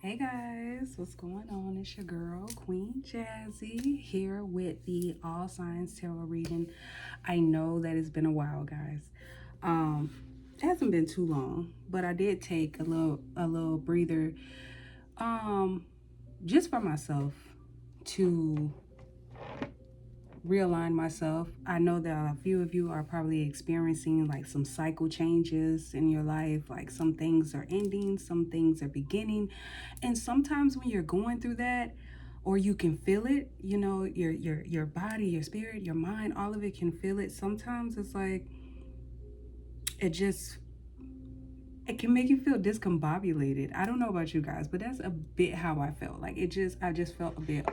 Hey guys, what's going on? It's your girl, Queen Jazzy, here with the All Signs Tarot reading. I know that it's been a while, guys. Um, it hasn't been too long, but I did take a little breather, um, just for myself to realign myself. I know that a few of you are probably experiencing like some cycle changes in your life, like some things are ending, some things are beginning. And sometimes when you're going through that, or you can feel it, you know, your body, your spirit, your mind, all of it can feel it. Sometimes it's like it just it can make you feel discombobulated. I don't know about you guys, but that's a bit how I felt. Like I just felt a bit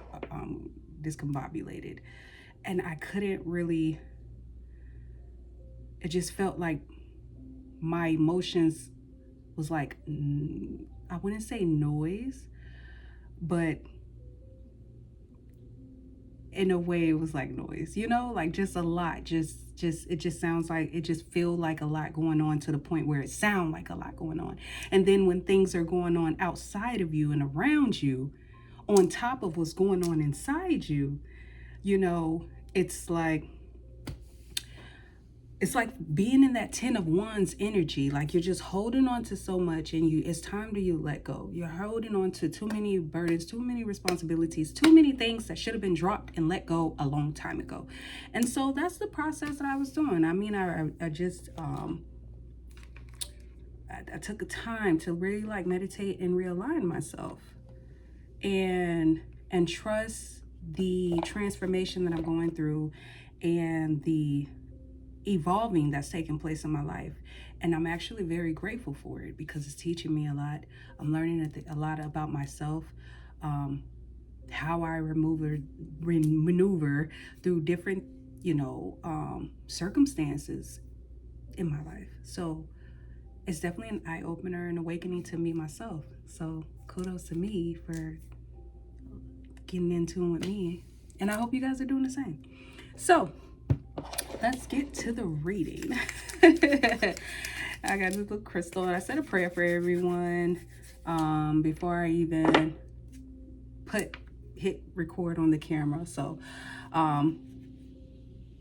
discombobulated, and I couldn't really. It just felt like my emotions was like, I wouldn't say noise, but in a way it was like noise, you know, like just a lot, just it just sounds like, it just feel like a lot going on, to the point where it sound like a lot going on. And then when things are going on outside of you and around you, on top of what's going on inside you, you know, it's like being in that 10 of wands energy. Like you're just holding on to so much, and it's time to you let go. You're holding on to too many burdens, too many responsibilities, too many things that should have been dropped and let go a long time ago. And so that's the process that I was doing. I mean, I just I took a time to really like meditate and realign myself, and trust the transformation that I'm going through, and the evolving that's taking place in my life. And I'm actually very grateful for it, because it's teaching me a lot. I'm learning a lot about myself, how I maneuver through different, you know, circumstances in my life. So it's definitely an eye-opener and awakening to me myself. So kudos to me for getting in tune with me, and I hope you guys are doing the same. So let's get to the reading. I got this little crystal, and I said a prayer for everyone before I even hit record on the camera. So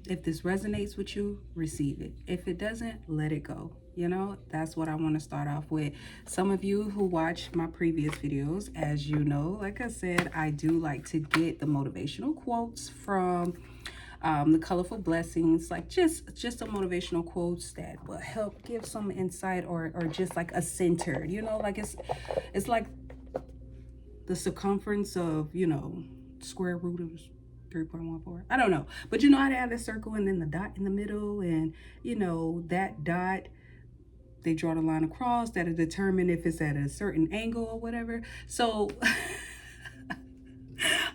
if this resonates with you, receive it. If it doesn't, let it go. You know, that's what I want to start off with. Some of you who watched my previous videos, as you know, like I said, I do like to get the motivational quotes from the Colorful Blessings, like just a motivational quotes that will help give some insight, or just like a center, you know, like it's like the circumference of, you know, square root of 3.14. I don't know, but you know how to have this circle and then the dot in the middle, and you know that dot, they draw the line across that'll determine if it's at a certain angle or whatever. So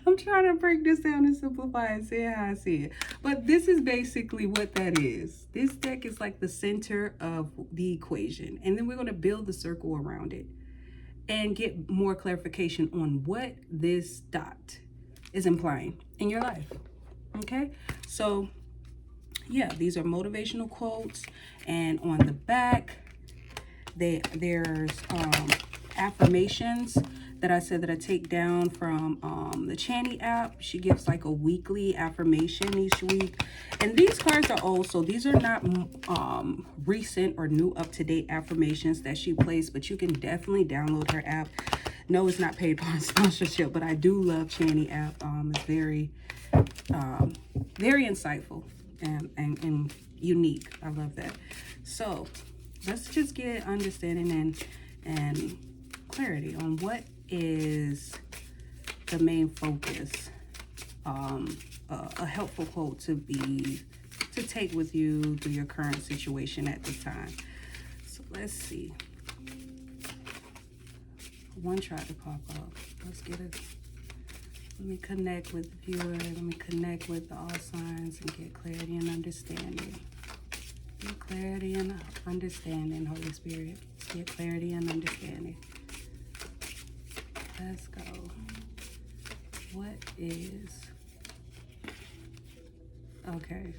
I'm trying to break this down and simplify and say how I see it. But this is basically what that is. This deck is like the center of the equation. And then we're going to build the circle around it and get more clarification on what this dot is implying in your life. Okay? So, yeah, these are motivational quotes. And on the back, there's affirmations that I said that I take down from the Chani app. She gives like a weekly affirmation each week. And these cards are old, so these are not recent or new up-to-date affirmations that she plays, but you can definitely download her app. No, it's not paid for sponsorship, but I do love Chani app. It's very, very insightful and unique. I love that. So let's just get understanding and clarity on what is the main focus. A helpful quote to take with you through your current situation at this time. So let's see. One tried to pop up. Let's get it. Let me connect with the viewer. Let me connect with the all signs and get clarity and understanding. Get clarity and understanding, Holy Spirit. Get clarity and understanding. Let's go. What is... Okay.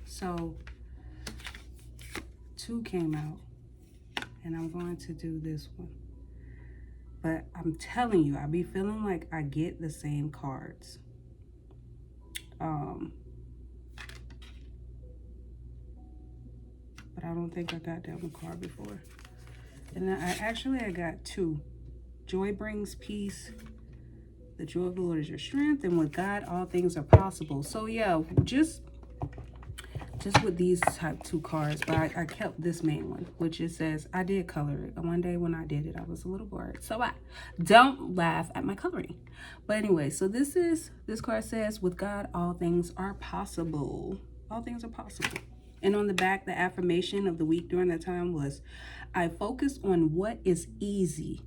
So, 2 came out. And I'm going to do this one. But I I'm telling you, I be feeling like I get the same cards. But I don't think I got that one card before. And I got two. Joy brings peace. The joy of the Lord is your strength, and with God all things are possible. So yeah, just with these type 2 cards, but I kept this main one, which it says, I did color it. One day when I did it, I was a little bored. So don't laugh at my coloring. But anyway, so this card says, with God, all things are possible. All things are possible. And on the back, the affirmation of the week during that time was, I focus on what is easy,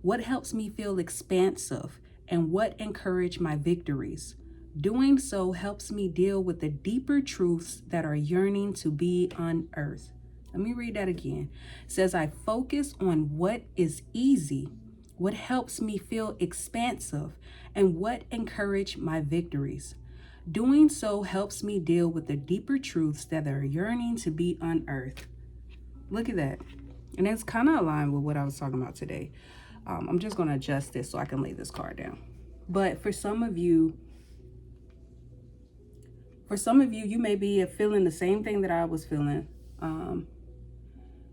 what helps me feel expansive, and what encourage my victories. Doing so helps me deal with the deeper truths that are yearning to be unearthed. Let me read that again. It says, I focus on what is easy, what helps me feel expansive, and what encourage my victories. Doing so helps me deal with the deeper truths that are yearning to be unearthed. Look at that. And it's kind of aligned with what I was talking about today. I'm just going to adjust this so I can lay this card down. But for some of you, you may be feeling the same thing that I was feeling.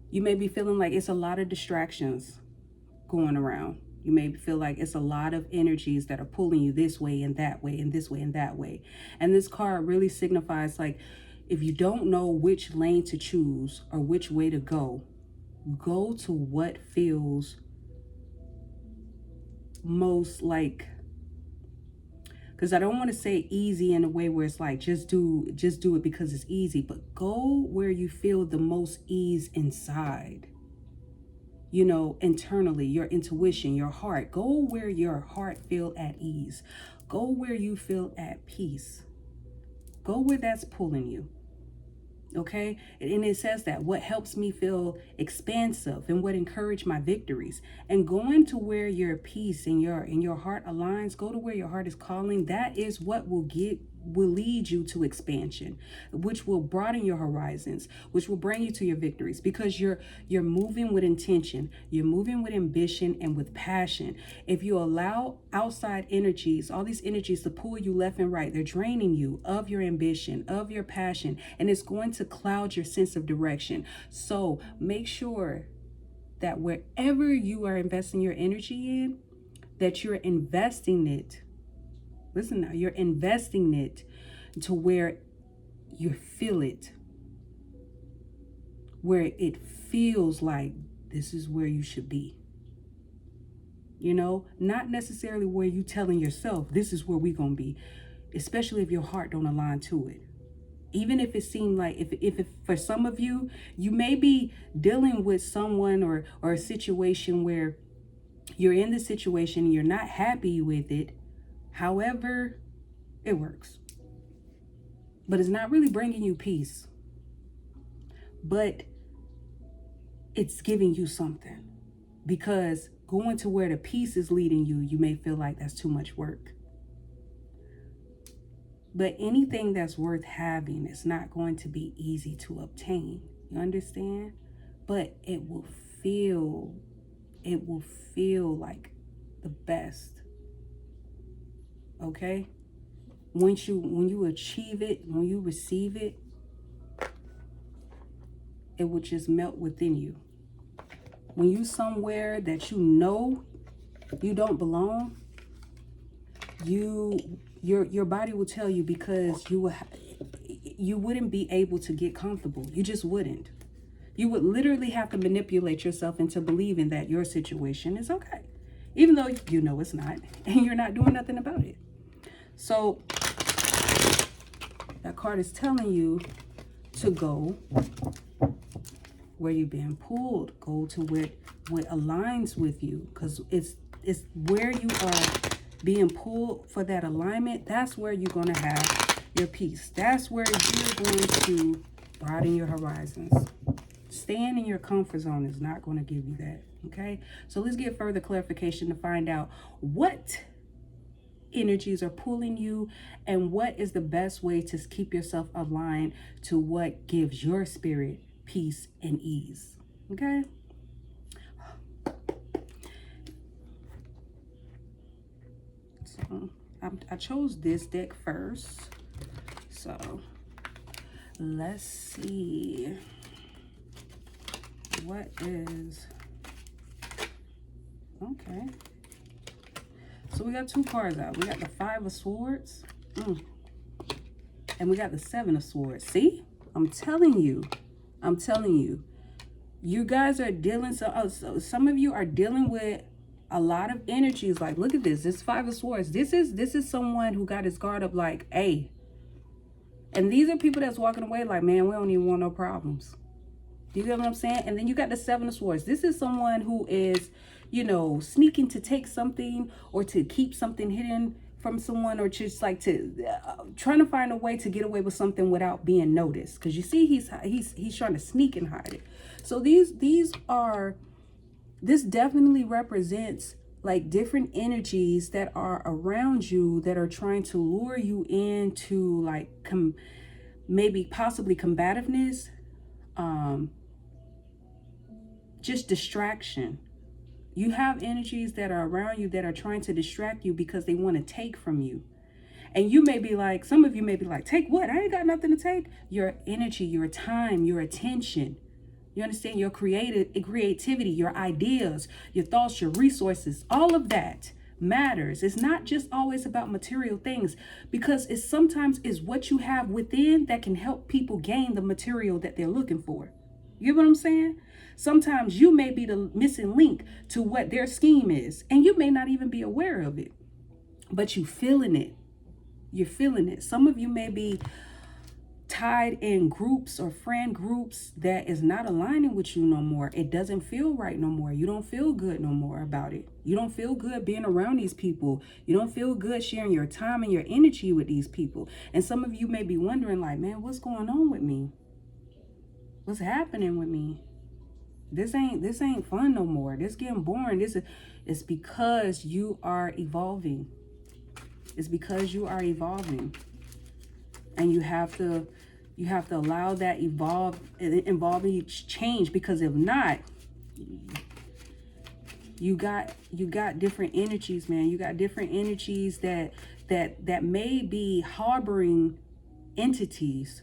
You may be feeling like it's a lot of distractions going around. You may feel like it's a lot of energies that are pulling you this way and that way and this way and that way. And this card really signifies, like, if you don't know which lane to choose or which way to go to what feels most like, because I don't want to say easy in a way where it's like just do it because it's easy, but go where you feel the most ease inside. You know, internally, your intuition, your heart. Go where your heart feel at ease. Go where you feel at peace. Go where that's pulling you. Okay, and it says that what helps me feel expansive and what encourage my victories, and going to where your peace and your heart aligns. Go to where your heart is calling. That is what will lead you to expansion, which will broaden your horizons, which will bring you to your victories, because you're moving with intention, you're moving with ambition and with passion. If you allow outside energies, all these energies, to pull you left and right, they're draining you of your ambition, of your passion, and it's going to cloud your sense of direction. So make sure that wherever you are investing your energy in, that you're investing it. Listen now, you're investing it to where you feel it, where it feels like this is where you should be. You know, not necessarily where you telling yourself this is where we're going to be, especially if your heart don't align to it. Even if it seemed like, if for some of you, you may be dealing with someone or a situation where you're in the situation, you're not happy with it. However, it works. But it's not really bringing you peace. But it's giving you something. Because going to where the peace is leading you, you may feel like that's too much work. But anything that's worth having is not going to be easy to obtain. You understand? But it will feel like the best. Okay? When you achieve it, when you receive it, it will just melt within you. When you somewhere that you know you don't belong, your body will tell you, because you wouldn't be able to get comfortable. You just wouldn't. You would literally have to manipulate yourself into believing that your situation is okay, even though you know it's not, and you're not doing nothing about it. So that card is telling you to go where you're being pulled. Go to what aligns with you, because it's where you are being pulled for that alignment. That's where you're going to have your peace. That's where you're going to broaden your horizons. Staying in your comfort zone is not going to give you that. Okay, so let's get further clarification to find out what energies are pulling you and what is the best way to keep yourself aligned to what gives your spirit peace and ease. Okay, So I chose this deck first. So let's see. What is... Okay. So we got two cards out. We got the Five of Swords. And we got the Seven of Swords. See? I'm telling you. I'm telling you. You guys are dealing... So some of you are dealing with a lot of energies. Like, look at this. This Five of Swords. This is someone who got his guard up like, hey. And these are people that's walking away like, man, we don't even want no problems. Do you get what I'm saying? And then you got the Seven of Swords. This is someone who is, you know, sneaking to take something or to keep something hidden from someone, or just like to trying to find a way to get away with something without being noticed. Because you see, he's trying to sneak and hide it. So this definitely represents like different energies that are around you that are trying to lure you into like maybe possibly combativeness, just distraction. You have energies that are around you that are trying to distract you because they want to take from you. And you may be like, some of you may be like, take what? I ain't got nothing to take. Your energy, your time, your attention. You understand? Your creativity, your ideas, your thoughts, your resources, all of that matters. It's not just always about material things, because it's sometimes is what you have within that can help people gain the material that they're looking for. You get what I'm saying? Sometimes you may be the missing link to what their scheme is, and you may not even be aware of it, but you feeling it. You're feeling it. Some of you may be tied in groups or friend groups that is not aligning with you no more. It doesn't feel right no more. You don't feel good no more about it. You don't feel good being around these people. You don't feel good sharing your time and your energy with these people. And some of you may be wondering like, man, what's going on with me? What's happening with me? This ain't fun no more. This getting boring. It's because you are evolving. It's because you are evolving. And you have to allow that evolving change, because if not, you got different energies, man. You got different energies that may be harboring entities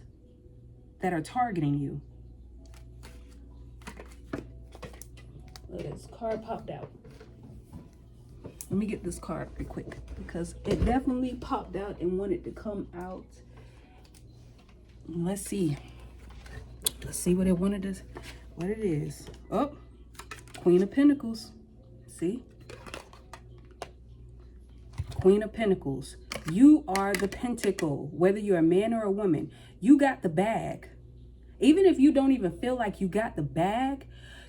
that are targeting you. This card popped out. Let me get this card real quick, because it definitely popped out and wanted to come out. Let's see what it wanted to, what it is. Oh, Queen of Pentacles. See? Queen of Pentacles. You are the pentacle, whether you're a man or a woman. You got the bag. Even if you don't even feel like you got the bag,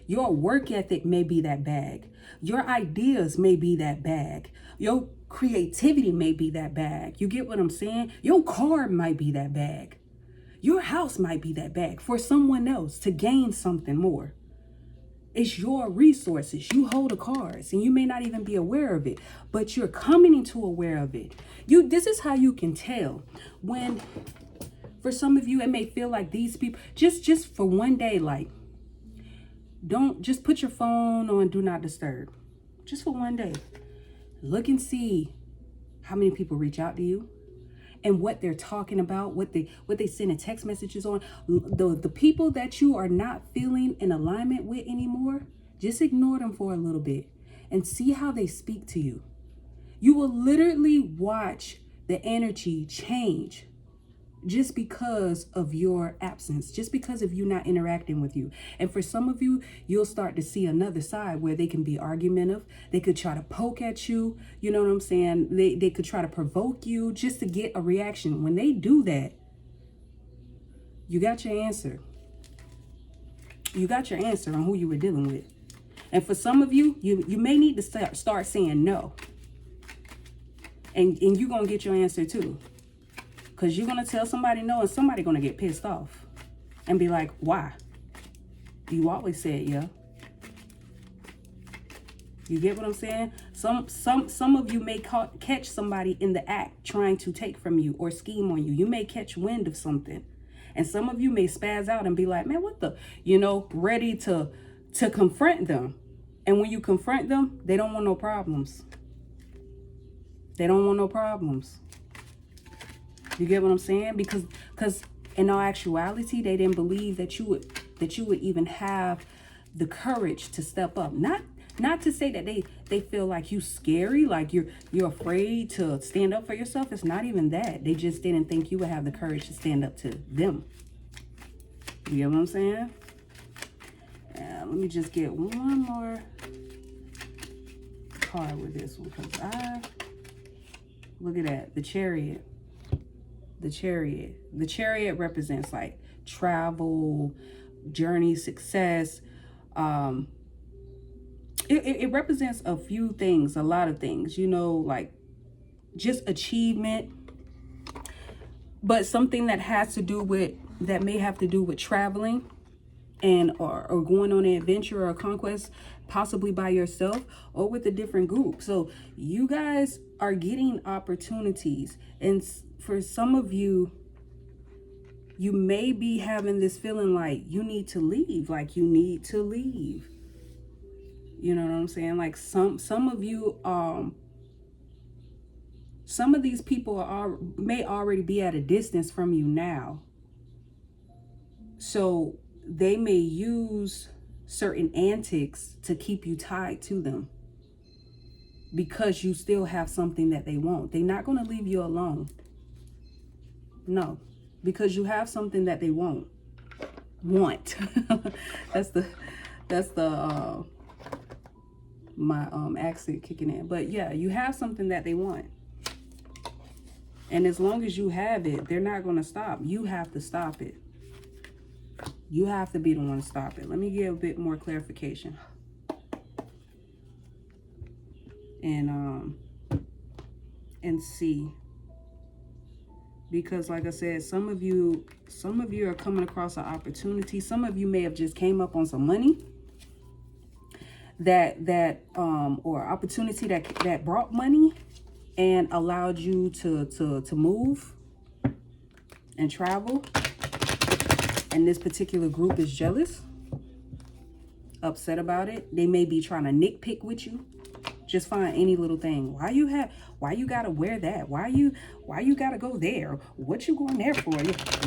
your work ethic may be that bag. Your ideas may be that bag. Your creativity may be that bag. You get what I'm saying? Your car might be that bag. Your house might be that bag for someone else to gain something more. It's your resources. You hold the cards and you may not even be aware of it, but you're coming into aware of it. This is how you can tell when, for some of you, it may feel like these people, just for one day, like, don't just put your phone on do not disturb. Just for one day. Look and see how many people reach out to you and what they're talking about, what they send in text messages on. The people that you are not feeling in alignment with anymore, just ignore them for a little bit and see how they speak to you. You will literally watch the energy change just because of your absence, just because of you not interacting with you. And for some of you, you'll start to see another side where they can be argumentative. They could try to poke at you. You know what I'm saying? They could try to provoke you just to get a reaction. When they do that, you got your answer. You got your answer on who you were dealing with. And for some of you, you may need to start saying no. And you're going to get your answer too. Because you're going to tell somebody no, and somebody going to get pissed off and be like, why? You always said yeah. You get what I'm saying? Some of you may catch somebody in the act trying to take from you or scheme on you. You may catch wind of something. And some of you may spaz out and be like, man, what the, ready to confront them. And when you confront them, they don't want no problems. They don't want no problems. You get what I'm saying? Because in all actuality, they didn't believe that you would even have the courage to step up. Not to say that they feel like you scary, like you're afraid to stand up for yourself. It's not even that. They just didn't think you would have the courage to stand up to them. You get what I'm saying? Let me just get one more card with this one, because look at that, the Chariot. The Chariot represents like travel, journey, success. It represents a few things, a lot of things, you know, like just achievement, but something that may have to do with traveling and or going on an adventure or a conquest, possibly by yourself or with a different group. So you guys are getting opportunities, and for some of you, you may be having this feeling like you need to leave, You know what I'm saying? Like some of you, some of these people may already be at a distance from you now. So they may use certain antics to keep you tied to them because you still have something that they want. They're not going to leave you alone. No, because you have something that they want. that's my accent kicking in. But yeah, you have something that they want. And as long as you have it, they're not going to stop. You have to stop it. You have to be the one to stop it. Let me get a bit more clarification. And see. Because like I said, some of you are coming across an opportunity. Some of you may have just came up on some money or opportunity that brought money and allowed you to move and travel. And this particular group is jealous, upset about it. They may be trying to nitpick with you. Just find any little thing. Why you gotta wear that? Why you gotta go there? What you going there for?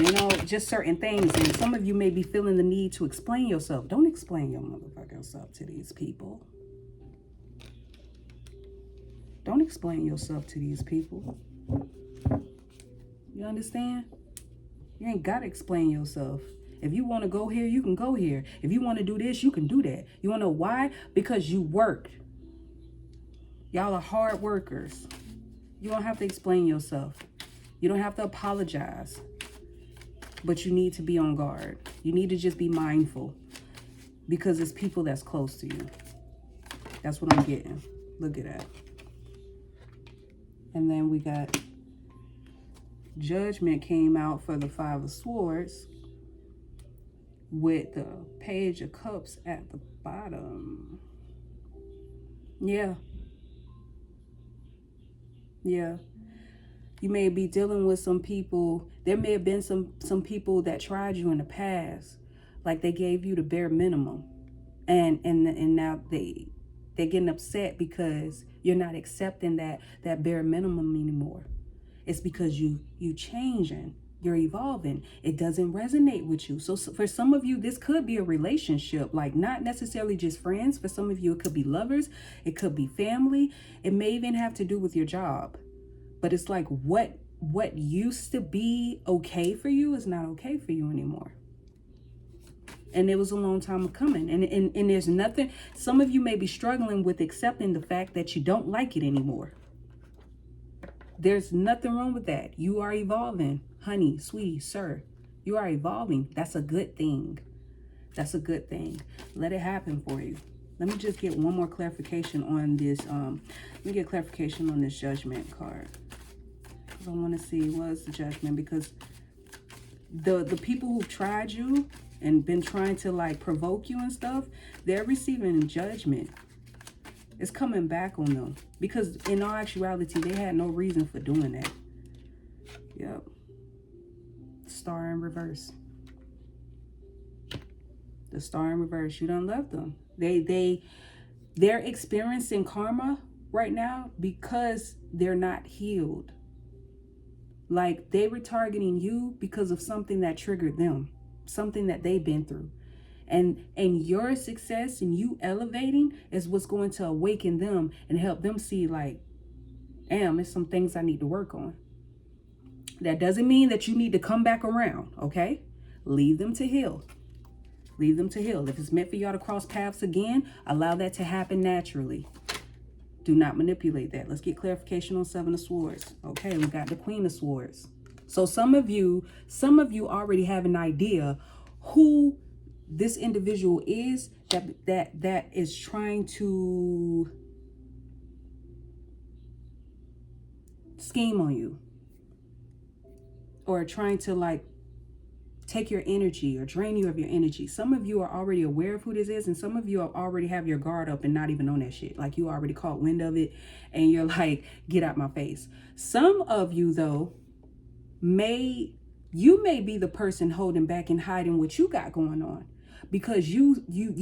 You know, just certain things. And some of you may be feeling the need to explain yourself. Don't explain your motherfucking self to these people. Don't explain yourself to these people. You understand? You ain't gotta explain yourself. If you want to go here, you can go here. If you want to do this, you can do that. You want to know why? Because you worked. Y'all are hard workers. You don't have to explain yourself. You don't have to apologize. But you need to be on guard. You need to just be mindful. Because it's people that's close to you. That's what I'm getting. Look at that. And then we got Judgment came out for the Five of Swords with the Page of Cups at the bottom. Yeah. You may be dealing with some people. There may have been some people that tried you in the past, like they gave you the bare minimum, and now they're getting upset because you're not accepting that bare minimum anymore. It's because you changing, you're evolving. It doesn't resonate with you. So for some of you, this could be a relationship, like not necessarily just friends. For some of you, it could be lovers. It could be family. It may even have to do with your job. But it's like what used to be okay for you is not okay for you anymore. And it was a long time coming. And there's nothing. Some of you may be struggling with accepting the fact that you don't like it anymore. There's nothing wrong with that. You are evolving, honey, sweetie, sir. You are evolving. That's a good thing. That's a good thing. Let it happen for you. Let me just get one more clarification on this. Let me get clarification on this Judgment card. Because I want to see what's the Judgment. Because the people who've tried you and been trying to like provoke you and stuff, they're receiving judgment. It's coming back on them. Because in all actuality, they had no reason for doing that. Yep. Star in reverse. The Star in reverse. You done left them. They're experiencing karma right now because they're not healed. Like they were targeting you because of something that triggered them, something that they've been through. And your success and you elevating is what's going to awaken them and help them see like, damn, there's some things I need to work on. That doesn't mean that you need to come back around, okay? Leave them to heal. Leave them to heal. If it's meant for y'all to cross paths again, allow that to happen naturally. Do not manipulate that. Let's get clarification on Seven of Swords. Okay, we got the Queen of Swords. So some of you already have an idea who this individual is that is trying to scheme on you or trying to like take your energy or drain you of your energy. Some of you are already aware of who this is, and some of you already have your guard up and not even on that shit. Like you already caught wind of it and you're like, get out my face. Some of you though may be the person holding back and hiding what you got going on, because you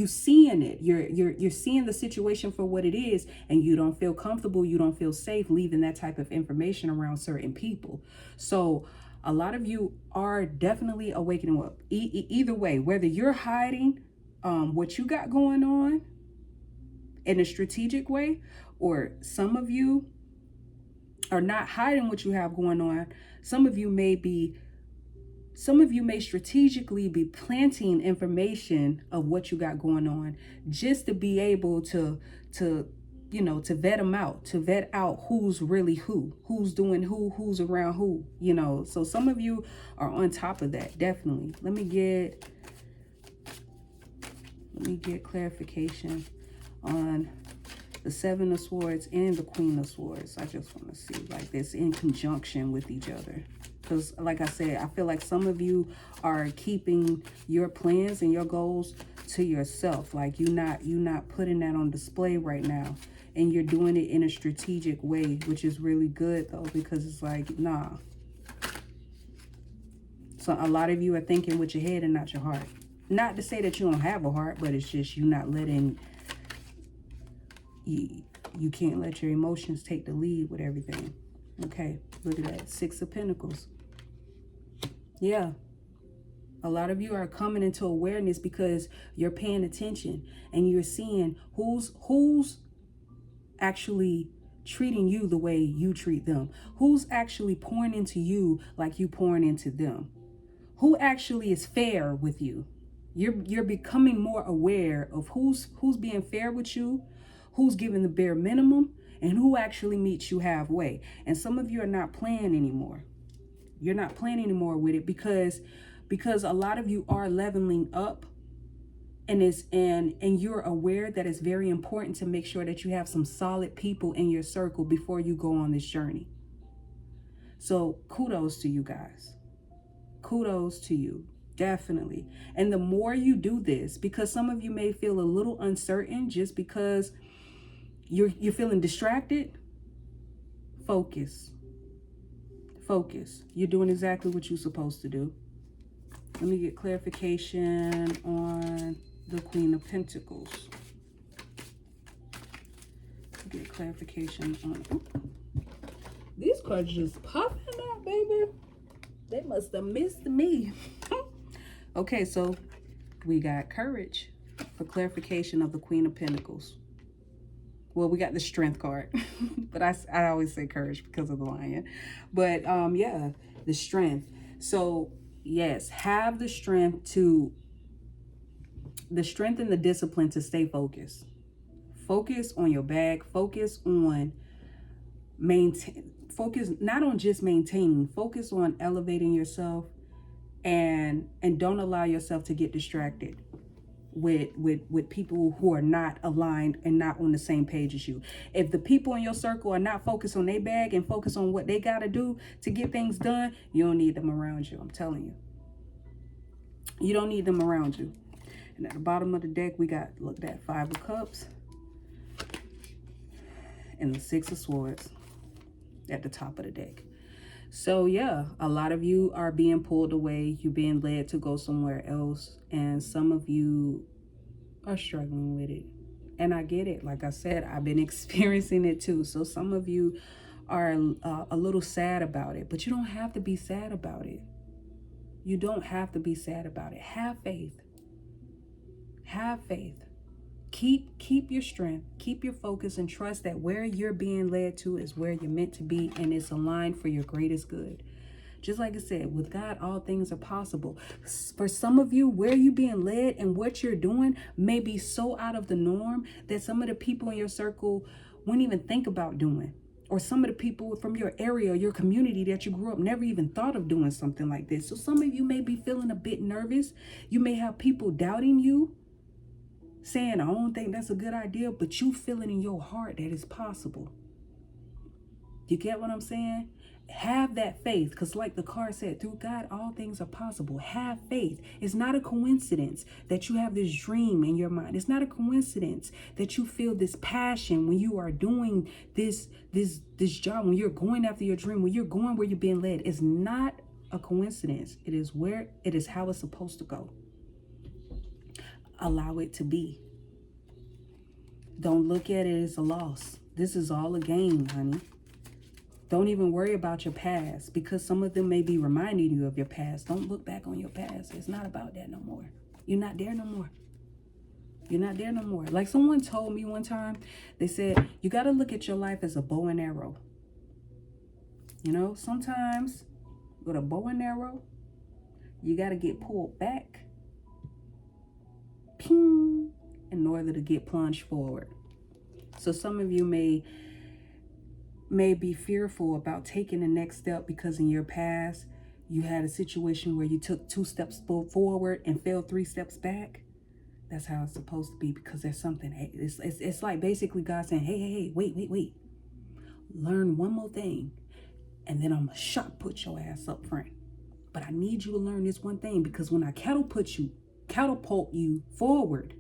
seeing it. You're seeing the situation for what it is, and you don't feel comfortable, you don't feel safe leaving that type of information around certain people. So a lot of you are definitely awakening up. Either way, whether you're hiding what you got going on in a strategic way, or some of you are not hiding what you have going on. Some of you may strategically be planting information of what you got going on just to be able to vet them out, to vet out who's really who's doing who's around who, So some of you are on top of that, definitely. Let me get clarification on the Seven of Swords and the Queen of Swords. I just want to see like this in conjunction with each other. Because like I said, I feel like some of you are keeping your plans and your goals to yourself. Like you're not putting that on display right now. And you're doing it in a strategic way, which is really good though, because it's like, nah. So a lot of you are thinking with your head and not your heart. Not to say that you don't have a heart, but it's just you not letting, you can't let your emotions take the lead with everything. Okay, look at that. Six of Pentacles. Yeah. A lot of you are coming into awareness because you're paying attention and you're seeing who's actually treating you the way you treat them. Who's actually pouring into you like you pouring into them. Who actually is fair with you. You're becoming more aware of who's being fair with you, who's giving the bare minimum, and who actually meets you halfway. And some of you are not playing anymore. You're not playing anymore with it because a lot of you are leveling up, and you're aware that it's very important to make sure that you have some solid people in your circle before you go on this journey. So kudos to you guys. Kudos to you. Definitely. And the more you do this, because some of you may feel a little uncertain just because you're feeling distracted, focus. Focus. You're doing exactly what you're supposed to do. Let me get clarification on the Queen of Pentacles. Get clarification on... Ooh. These cards just popping out, baby. They must have missed me. Okay, so we got Courage for clarification of the Queen of Pentacles. Well, we got the Strength card, but I always say Courage because of the lion. But yeah, the Strength. So yes, have the strength and the discipline to stay focused. Focus on your bag. Focus on focus not on just maintaining. Focus on elevating yourself, and don't allow yourself to get distracted with people who are not aligned and not on the same page as you. If the people in your circle are not focused on their bag and focus on what they got to do to get things done, you don't need them around you. I'm telling you. You don't need them around you. And at the bottom of the deck, we got, look, that Five of Cups and the Six of Swords at the top of the deck. So yeah, a lot of you are being pulled away. You're being led to go somewhere else. And some of you are struggling with it. And I get it. Like I said, I've been experiencing it too. So some of you are a little sad about it, but you don't have to be sad about it. You don't have to be sad about it. Have faith. Have faith. Keep your strength. Keep your focus and trust that where you're being led to is where you're meant to be, and it's aligned for your greatest good. Just like I said, with God, all things are possible. For some of you, where you being led and what you're doing may be so out of the norm that some of the people in your circle wouldn't even think about doing. Or some of the people from your area, your community that you grew up, never even thought of doing something like this. So some of you may be feeling a bit nervous. You may have people doubting you, saying, I don't think that's a good idea, but you feeling in your heart that it's possible. You get what I'm saying? Have that faith, because like the card said, through God, all things are possible. Have faith. It's not a coincidence that you have this dream in your mind. It's not a coincidence that you feel this passion when you are doing this job, when you're going after your dream, when you're going where you're being led. It's not a coincidence. It is how it's supposed to go. Allow it to be. Don't look at it as a loss. This is all a game, honey. Don't even worry about your past, because some of them may be reminding you of your past. Don't look back on your past. It's not about that no more. You're not there no more. You're not there no more. Like someone told me one time, they said, you got to look at your life as a bow and arrow. You know, sometimes with a bow and arrow, you got to get pulled back, ping, in order to get plunged forward. So some of you may be fearful about taking the next step because in your past you had a situation where you took 2 steps forward and fell 3 steps back. That's how it's supposed to be, because there's something. It's like basically God saying, hey, wait. Learn one more thing, and then I'm gonna shot put your ass up front. But I need you to learn this one thing, because when I catapult you forward,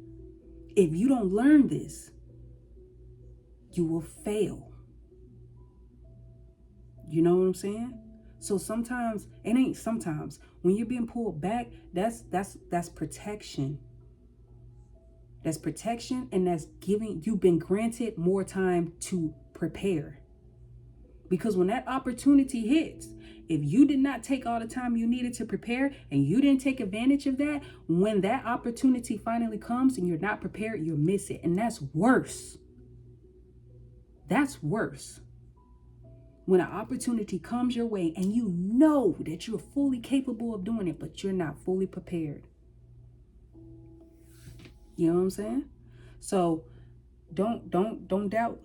if you don't learn this, you will fail. You know what I'm saying? So sometimes, when you're being pulled back, that's protection. That's protection, and that's you've been granted more time to prepare. Because when that opportunity hits, if you did not take all the time you needed to prepare and you didn't take advantage of that, when that opportunity finally comes and you're not prepared, you'll miss it. And that's worse. That's worse. When an opportunity comes your way and you know that you're fully capable of doing it, but you're not fully prepared. You know what I'm saying? So don't doubt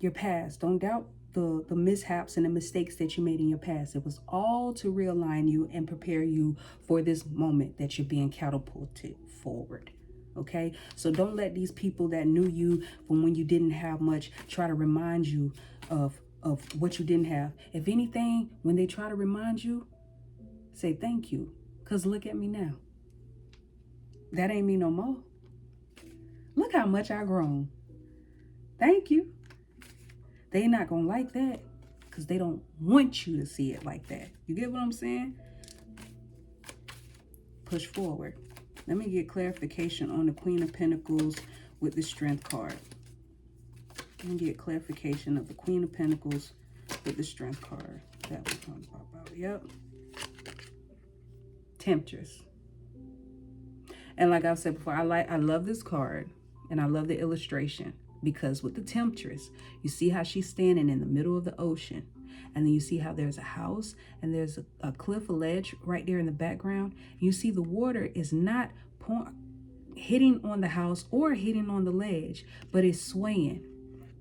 your past. Don't doubt the mishaps and the mistakes that you made in your past. It was all to realign you and prepare you for this moment that you're being catapulted forward. Okay? So don't let these people that knew you from when you didn't have much try to remind you of what you didn't have. If anything, when they try to remind you, say thank you. Because look at me now. That ain't me no more. Look how much I've grown. Thank you. They not going to like that, because they don't want you to see it like that. You get what I'm saying? Push forward. Let me get clarification on the Queen of Pentacles with the Strength card. Let me get clarification of the Queen of Pentacles with the Strength card. That was going to pop out. Yep. Temptress. And like I've said before, I love this card, and I love the illustration, because with the Temptress, you see how she's standing in the middle of the ocean, and then you see how there's a house and there's a cliff, a ledge right there in the background. You see the water is not hitting on the house or hitting on the ledge, but it's swaying,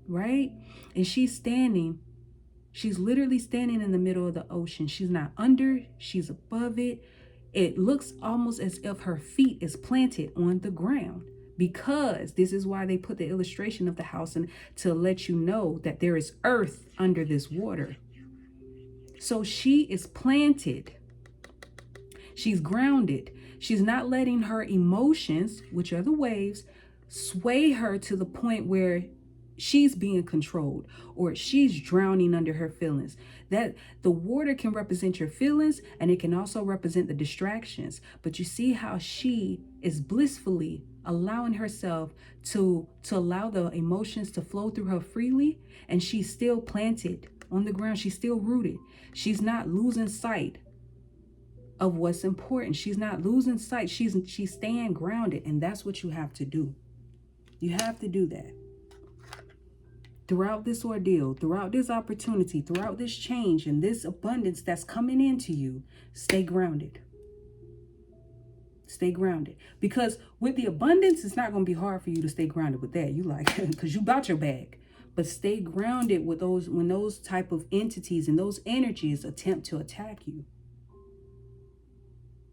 right? And she's literally standing in the middle of the ocean. She's not under, she's above it. It looks almost as if her feet is planted on the ground, because this is why they put the illustration of the house in, to let you know that there is earth under this water. So she is planted. She's grounded. She's not letting her emotions, which are the waves, sway her to the point where she's being controlled, or she's drowning under her feelings. That the water can represent your feelings, and it can also represent the distractions. But you see how she is blissfully allowing herself to allow the emotions to flow through her freely, and she's still planted on the ground. She's still rooted. She's not losing sight of what's important. She's not losing sight. She's staying grounded, and that's what you have to do. You have to do that. Throughout this ordeal, throughout this opportunity, throughout this change and this abundance that's coming into you, stay grounded. Stay grounded. Because with the abundance, it's not going to be hard for you to stay grounded with that. You like, because you bought your bag. But stay grounded with those, when those type of entities and those energies attempt to attack you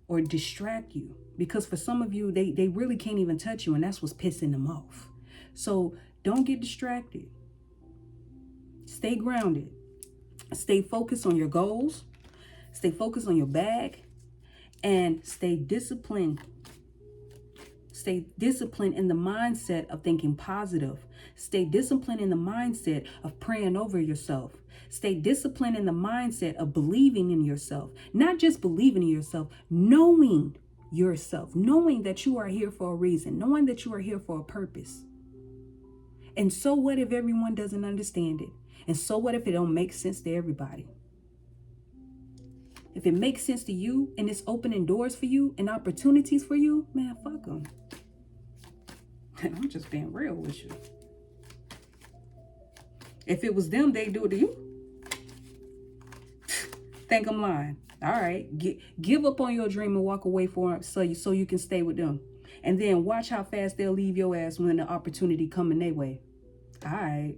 or distract you. Because for some of you, they really can't even touch you, and that's what's pissing them off. So don't get distracted. Stay grounded. Stay focused on your goals. Stay focused on your bag. And stay disciplined. Stay disciplined in the mindset of thinking positive. Stay disciplined in the mindset of praying over yourself. Stay disciplined in the mindset of believing in yourself. Not just believing in yourself, knowing yourself. Knowing that you are here for a reason. Knowing that you are here for a purpose. And so what if everyone doesn't understand it? And so what if it don't make sense to everybody? If it makes sense to you and it's opening doors for you and opportunities for you, man, fuck them. I'm just being real with you. If it was them, they'd do it to you. Think I'm lying. All right. Give up on your dream and walk away for it so you can stay with them. And then watch how fast they'll leave your ass when the opportunity coming their way. All right.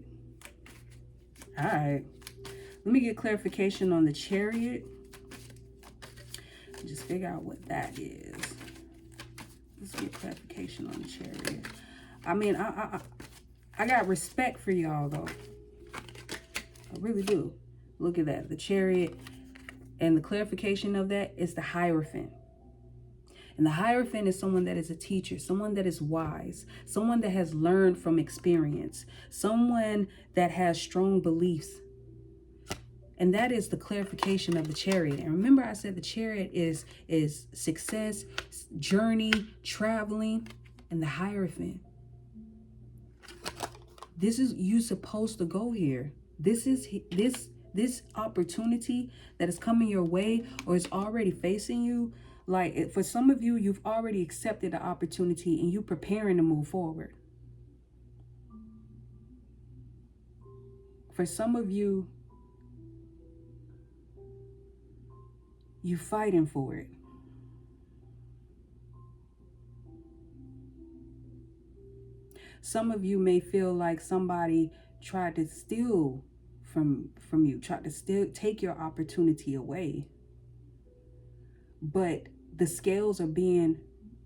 All right. Let me get clarification on the Chariot. Just figure out what that is. Let's get clarification on the Chariot. I mean, I got respect for y'all, though. I really do. Look at that. The Chariot, and the clarification of that is the Hierophant. And the Hierophant is someone that is a teacher, someone that is wise, someone that has learned from experience, someone that has strong beliefs. And that is the clarification of the Chariot. And remember, I said the Chariot is success, journey, traveling, and the Hierophant. This is you supposed to go here. This is this opportunity that is coming your way or is already facing you. Like, for some of you, you've already accepted the opportunity and you're preparing to move forward. For some of you, you're fighting for it. Some of you may feel like somebody tried to steal from you, tried to take your opportunity away. But the scales are being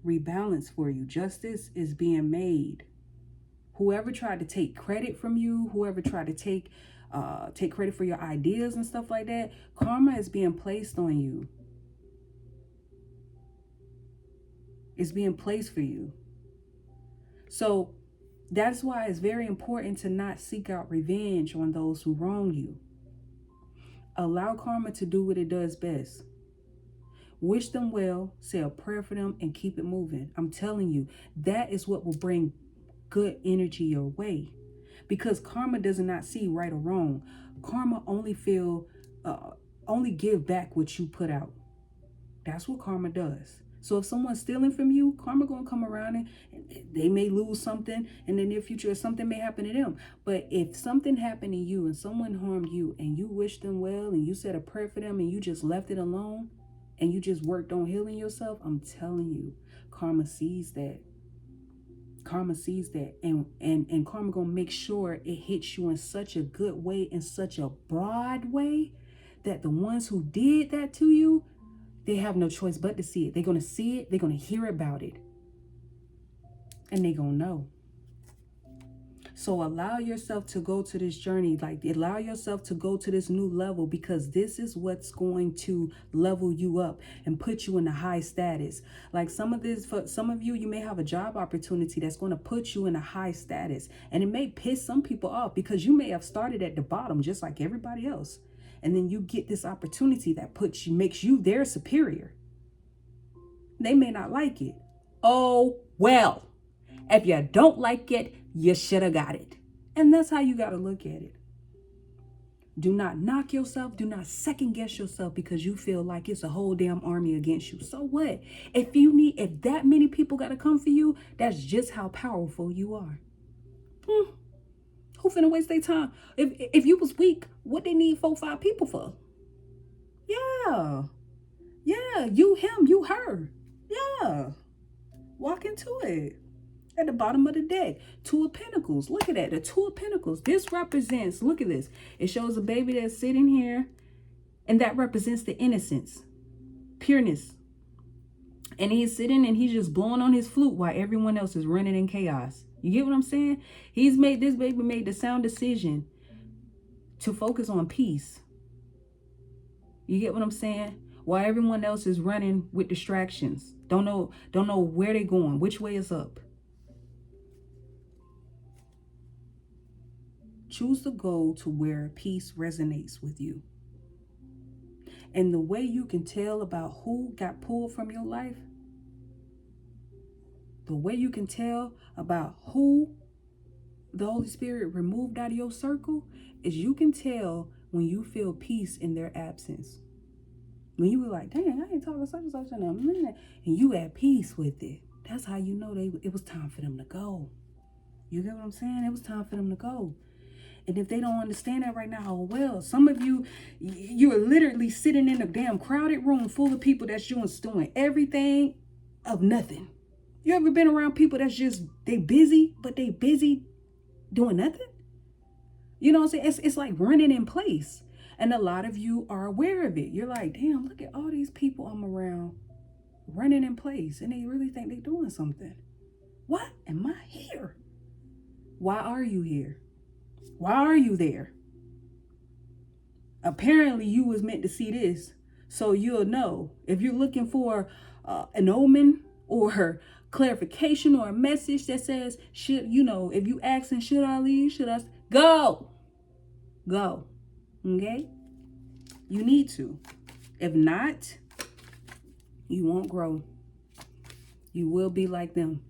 rebalanced for you. Justice is being made. Whoever tried to take credit from you, whoever tried to take credit for your ideas and stuff like that, karma is being placed on you. It's being placed for you. So that's why it's very important to not seek out revenge on those who wrong you. Allow karma to do what it does best. Wish them well, say a prayer for them, and keep it moving. I'm telling you, that is what will bring good energy your way. Because karma does not see right or wrong. Karma only give back what you put out. That's what karma does. So if someone's stealing from you, karma gonna come around and they may lose something in the near future, or something may happen to them. But if something happened to you and someone harmed you and you wished them well and you said a prayer for them and you just left it alone and you just worked on healing yourself, I'm telling you, karma sees that. Karma sees that, and karma gonna make sure it hits you in such a good way, in such a broad way, that the ones who did that to you, they have no choice but to see it. They're gonna see it, they're gonna hear about it, and they're gonna know. So allow yourself to go to this journey, like allow yourself to go to this new level, because this is what's going to level you up and put you in a high status. Like some of this, for some of you, you may have a job opportunity that's going to put you in a high status, and it may piss some people off because you may have started at the bottom just like everybody else. And then you get this opportunity that makes you their superior. They may not like it. Oh, well, if you don't like it, you should have got it. And that's how you got to look at it. Do not knock yourself. Do not second guess yourself because you feel like it's a whole damn army against you. So what? If that many people got to come for you, that's just how powerful you are. Who finna waste their time? If you was weak, what they need 4 or 5 people for? Yeah. You, him, you, her. Yeah. Walk into it. At the bottom of the deck, 2 of Pentacles. Look at that, the 2 of Pentacles. This represents, look at this. It shows a baby that's sitting here, and that represents the innocence, pureness. And he's sitting and he's just blowing on his flute while everyone else is running in chaos. You get what I'm saying? This baby made the sound decision to focus on peace. You get what I'm saying? While everyone else is running with distractions. Don't know where they're going, which way is up. Choose to go to where peace resonates with you. And the way you can tell about who got pulled from your life, the way you can tell about who the Holy Spirit removed out of your circle, is you can tell when you feel peace in their absence. When you were like, dang, I ain't talking such and such in a minute, and you at peace with it. That's how you know it was time for them to go. You get what I'm saying? It was time for them to go. And if they don't understand that right now, oh well, some of you're literally sitting in a damn crowded room full of people that's doing everything of nothing. You ever been around people that's just, they busy, but they busy doing nothing? You know what I'm saying? It's like running in place. And a lot of you are aware of it. You're like, damn, look at all these people I'm around running in place. And they really think they're doing something. What am I here? Why are you here? Why are you there? Apparently you was meant to see this. So you'll know. If you're looking for an omen or clarification or a message that says, if you asking, should I leave? Should I? Go. Okay? You need to. If not, you won't grow. You will be like them.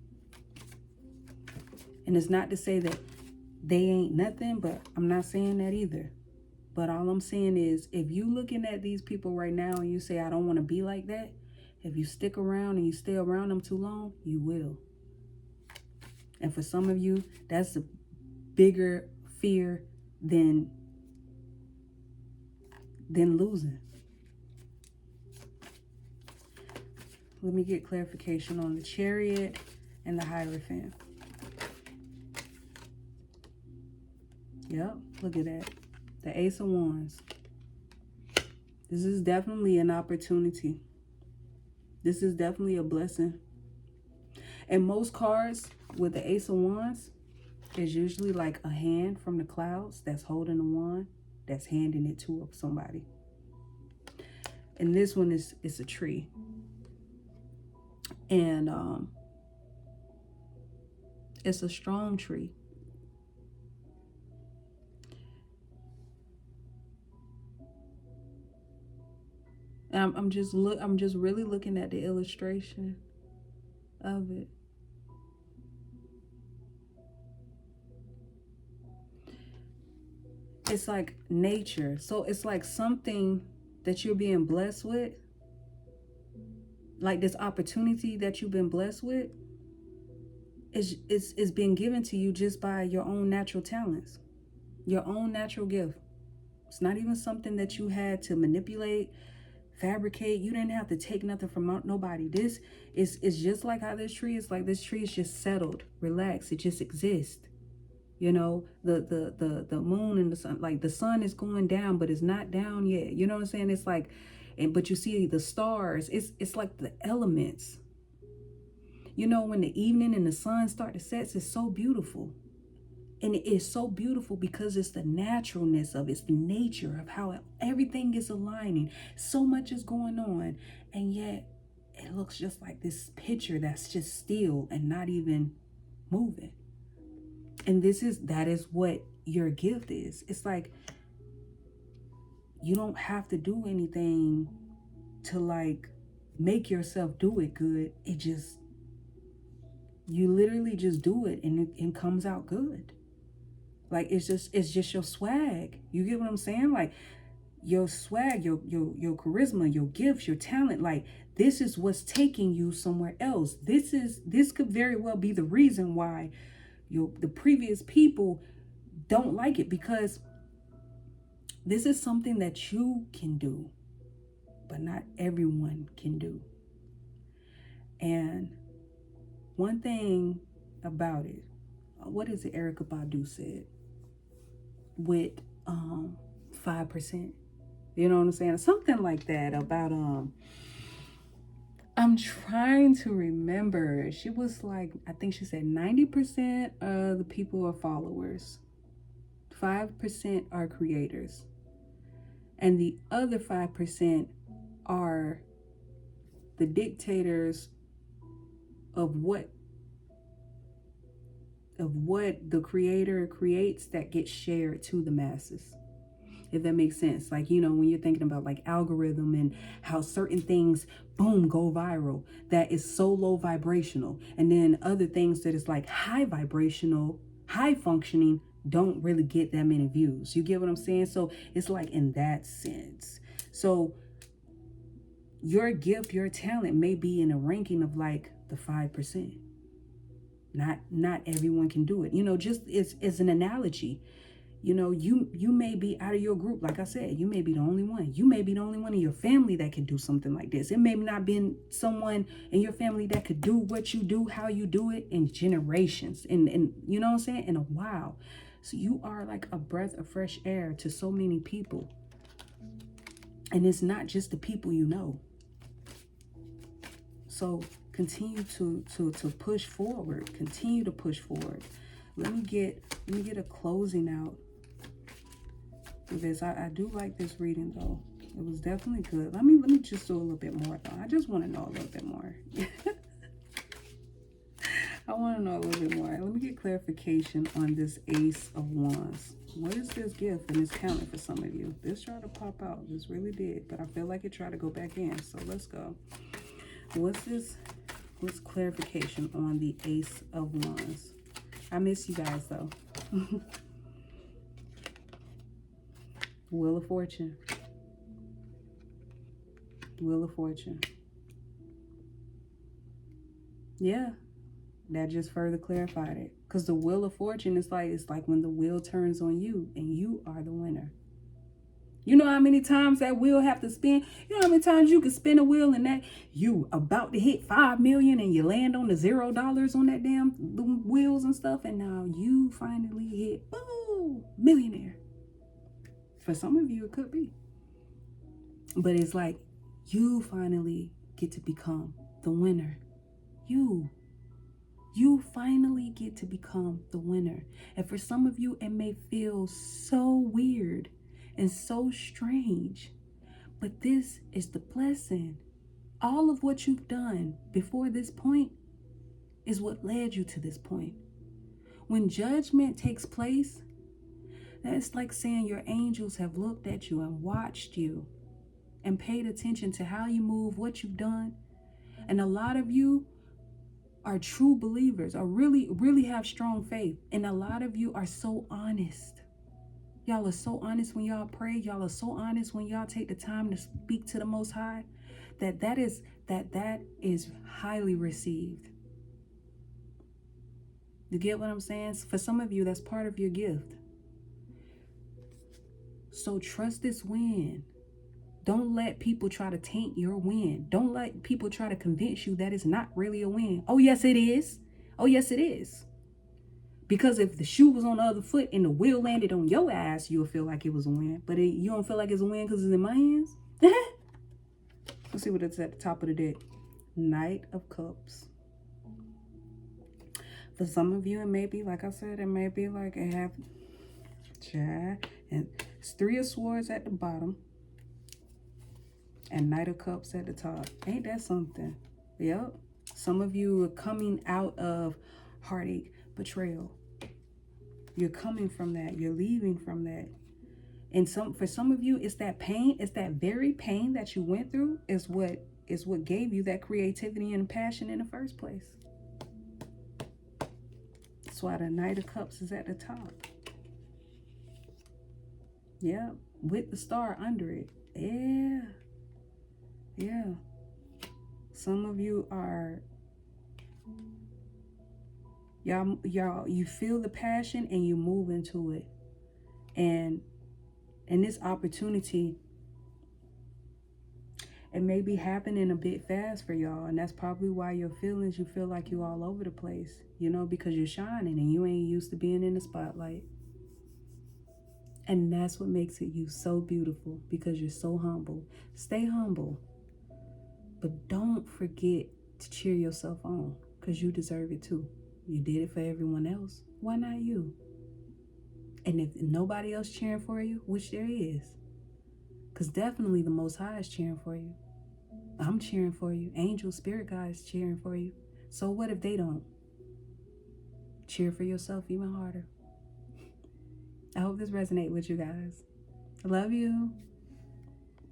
And it's not to say that they ain't nothing, but I'm not saying that either. But all I'm saying is, if you looking at these people right now and you say, I don't want to be like that, if you stick around and you stay around them too long, you will. And for some of you, that's a bigger fear than losing. Let me get clarification on the Chariot and the Hierophant. Yep, look at that. The Ace of Wands. This is definitely an opportunity. This is definitely a blessing. And most cards with the Ace of Wands is usually like a hand from the clouds that's holding a wand, that's handing it to somebody. And this one is a tree. And it's a strong tree. And I'm just really looking at the illustration of it. It's like nature. So it's like something that you're being blessed with. Like this opportunity that you've been blessed with is being given to you just by your own natural talents, your own natural gift. It's not even something that you had to manipulate, fabricate. You didn't have to take nothing from nobody. This is just like how this tree is. Like this tree is just settled, relaxed. It just exists. You know, the moon and the sun, like the sun is going down, but it's not down yet. You know what I'm saying? It's like, but you see the stars. It's like the elements. You know, when the evening and the sun start to set, it's so beautiful. And it is so beautiful because it's the naturalness of it's the nature of how everything is aligning. So much is going on. And yet it looks just like this picture that's just still and not even moving. And that is what your gift is. It's like you don't have to do anything to like make yourself do it good. You literally just do it and it comes out good. Like it's just your swag. You get what I'm saying? Like your swag, your charisma, your gifts, your talent, like this is what's taking you somewhere else. This could very well be the reason why the previous people don't like it, because this is something that you can do, but not everyone can do. And one thing about it, what is it Erykah Badu said? With 5%. You know what I'm saying? Something like that about I'm trying to remember. She was like, I think she said 90% of the people are followers. 5% are creators. And the other 5% are the dictators of what the creator creates that gets shared to the masses. If that makes sense. Like, you know, when you're thinking about like algorithm and how certain things, boom, go viral, that is so low vibrational. And then other things that is like high vibrational, high functioning, don't really get that many views. You get what I'm saying? So it's like in that sense. So your gift, your talent may be in a ranking of like the 5%. Not everyone can do it. You know, just as an analogy, you know, you may be out of your group. Like I said, you may be the only one. You may be the only one in your family that can do something like this. It may not be someone in your family that could do what you do, how you do it in generations. And you know what I'm saying? In a while. So you are like a breath of fresh air to so many people. And it's not just the people you know. So continue to push forward. Continue to push forward. Let me get a closing out. Because I do like this reading though. It was definitely good. Let me just do a little bit more though. I just want to know a little bit more. I want to know a little bit more. Let me get clarification on this Ace of Wands. What is this gift and this talent for some of you? This tried to pop out. This really did. But I feel like it tried to go back in. So let's go. What's this? What's clarification on the Ace of Wands? I miss you guys though. Wheel of Fortune. Wheel of Fortune. Yeah, that just further clarified it. Because the Wheel of Fortune is like, it's like when the wheel turns on you and you are the winner. You know how many times that wheel have to spin? You know how many times you can spin a wheel and that you about to hit 5 million and you land on the $0 on that damn wheels and stuff, and now you finally hit, boom, millionaire. For some of you, it could be. But it's like you finally get to become the winner. You finally get to become the winner. And for some of you, it may feel so weird and so strange, but this is the blessing. All of what you've done before this point is what led you to this point. When judgment takes place, that's like saying your angels have looked at you and watched you and paid attention to how you move, what you've done. And a lot of you are true believers, or really have strong faith. And a lot of you are so honest. Y'all are so honest when y'all pray. Y'all are so honest when y'all take the time to speak to the Most High. That is highly received. You get what I'm saying? For some of you, that's part of your gift. So trust this win. Don't let people try to taint your win. Don't let people try to convince you that it's not really a win. Oh, yes, it is. Oh, yes, it is. Because if the shoe was on the other foot and the wheel landed on your ass, you'll feel like it was a win. But you don't feel like it's a win because it's in my hands? Let's see what it's at the top of the deck. Knight of Cups. For some of you, it may be, like I said, it may be like a half, and it's 3 of Swords at the bottom and Knight of Cups at the top. Ain't that something? Yep. Some of you are coming out of heartache, betrayal. You're coming from that. You're leaving from that. And for some of you, it's that pain. It's that very pain that you went through is what gave you that creativity and passion in the first place. That's why the Knight of Cups is at the top. Yeah, with the star under it. Yeah. Yeah. Some of you are, y'all, you feel the passion and you move into it. And this opportunity, it may be happening a bit fast for y'all. And that's probably why your feelings, you feel like you all over the place, you know, because you're shining and you ain't used to being in the spotlight. And that's what makes it you so beautiful, because you're so humble. Stay humble. But don't forget to cheer yourself on, because you deserve it too. You did it for everyone else. Why not you? And if nobody else cheering for you, which there is, because definitely the Most High is cheering for you. I'm cheering for you. Angel, spirit guides cheering for you. So what if they don't? Cheer for yourself even harder. I hope this resonates with you guys. I love you.